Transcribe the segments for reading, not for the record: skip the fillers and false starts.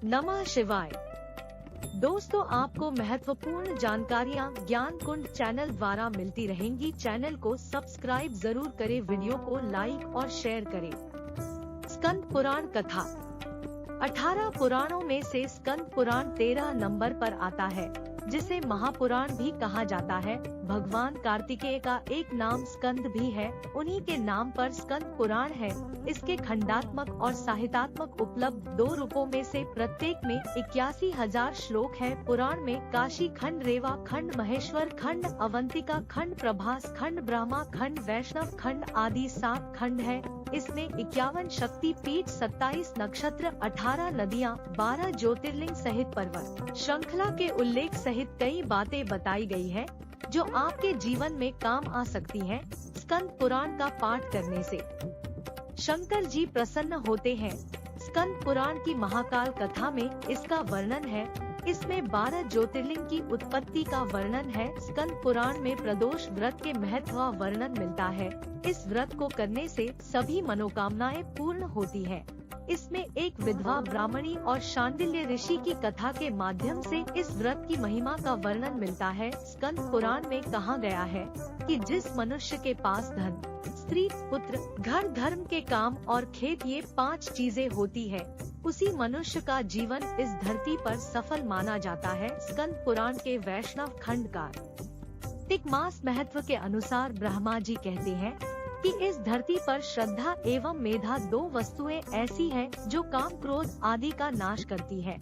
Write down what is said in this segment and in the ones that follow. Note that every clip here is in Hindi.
नमः शिवाय। दोस्तों, आपको महत्वपूर्ण जानकारियाँ ज्ञान कुंड चैनल द्वारा मिलती रहेंगी। चैनल को सब्सक्राइब जरूर करें, वीडियो को लाइक और शेयर करें। स्कंद पुराण कथा। 18 पुराणों में से स्कंद पुराण 13 नंबर पर आता है, जिसे महापुराण भी कहा जाता है। भगवान कार्तिकेय का एक नाम स्कंद भी है, उन्हीं के नाम पर स्कंद पुराण है। इसके खंडात्मक और साहित्यात्मक उपलब्ध 2 रूपों में से प्रत्येक में 81,000 श्लोक है। पुराण में काशी खंड, रेवा खंड, महेश्वर खंड, अवंतिका खंड, प्रभास खंड, ब्रह्मा खंड, वैष्णव खंड आदि 7 खंड है। इसमें 51 शक्ति पीठ, 27 नक्षत्र, 18 नदियाँ, 12 ज्योतिर्लिंग सहित पर्वत श्रृंखला के उल्लेख सहित कई बातें बताई गई है, जो आपके जीवन में काम आ सकती हैं। स्कंद पुराण का पाठ करने से शंकर जी प्रसन्न होते हैं। स्कंद पुराण की महाकाल कथा में इसका वर्णन है। इसमें 12 ज्योतिर्लिंग की उत्पत्ति का वर्णन है। स्कंद पुराण में प्रदोष व्रत के महत्व का वर्णन मिलता है। इस व्रत को करने से सभी मनोकामनाएं पूर्ण होती हैं। इसमें एक विधवा ब्राह्मणी और शांडिल्य ऋषि की कथा के माध्यम से इस व्रत की महिमा का वर्णन मिलता है। स्कंद पुराण में कहा गया है कि जिस मनुष्य के पास धन, स्त्री, पुत्र, घर, धर्म के काम और खेत, ये 5 चीजें होती है, उसी मनुष्य का जीवन इस धरती पर सफल माना जाता है। स्कंद पुराण के वैष्णव खंड का कार्तिक मास महत्व के अनुसार ब्रह्मा जी कहते हैं कि इस धरती पर श्रद्धा एवं मेधा 2 वस्तुएं ऐसी हैं जो काम, क्रोध आदि का नाश करती है।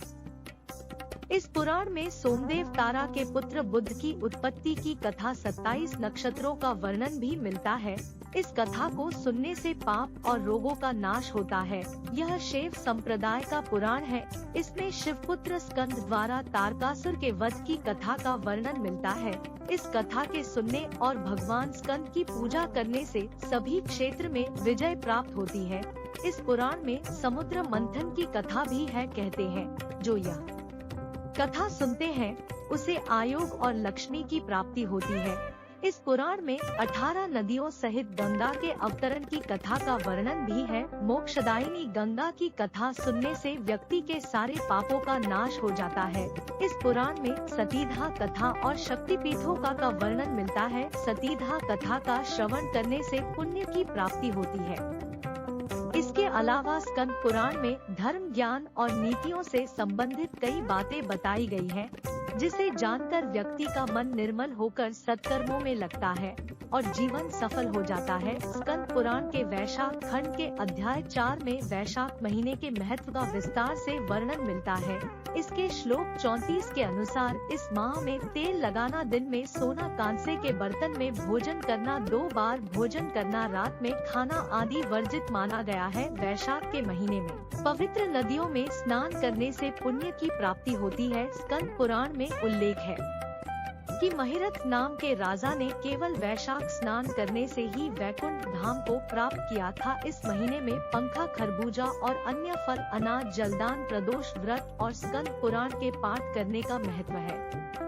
इस पुराण में सोमदेव तारा के पुत्र बुध की उत्पत्ति की कथा, 27 नक्षत्रों का वर्णन भी मिलता है। इस कथा को सुनने से पाप और रोगों का नाश होता है। यह शैव संप्रदाय का पुराण है। इसमें शिवपुत्र स्कंद द्वारा तारकासुर के वध की कथा का वर्णन मिलता है। इस कथा के सुनने और भगवान स्कंद की पूजा करने से सभी क्षेत्र में विजय प्राप्त होती है। इस पुराण में समुद्र मंथन की कथा भी है। कहते हैं जो यह कथा सुनते हैं उसे आयोग और लक्ष्मी की प्राप्ति होती है। इस पुराण में 18 नदियों सहित गंगा के अवतरण की कथा का वर्णन भी है। मोक्षदायिनी गंगा की कथा सुनने से व्यक्ति के सारे पापों का नाश हो जाता है। इस पुराण में सतीधा कथा और शक्तिपीठों का वर्णन मिलता है। सतीधा कथा का श्रवण करने से पुण्य की प्राप्ति होती है। इसके अलावा स्कंद पुराण में धर्म, ज्ञान और नीतियों से संबंधित कई बातें बताई गई हैं, जिसे जानकर व्यक्ति का मन निर्मल होकर सत्कर्मों में लगता है और जीवन सफल हो जाता है। स्कंद पुराण के वैशाख खंड के अध्याय 4 में वैशाख महीने के महत्व का विस्तार से वर्णन मिलता है। इसके श्लोक 34 के अनुसार इस माह में तेल लगाना, दिन में सोना, कांसे के बर्तन में भोजन करना, 2 बार भोजन करना, रात में खाना आदि वर्जित माना गया है। वैशाख के महीने में पवित्र नदियों में स्नान करने से पुण्य की प्राप्ति होती है। स्कंद पुराण में उल्लेख है कि महिरथ नाम के राजा ने केवल वैशाख स्नान करने से ही वैकुंठ धाम को प्राप्त किया था। इस महीने में पंखा, खरबूजा और अन्य फल, अनाज, जलदान, प्रदोष व्रत और स्कंद पुराण के पाठ करने का महत्व है।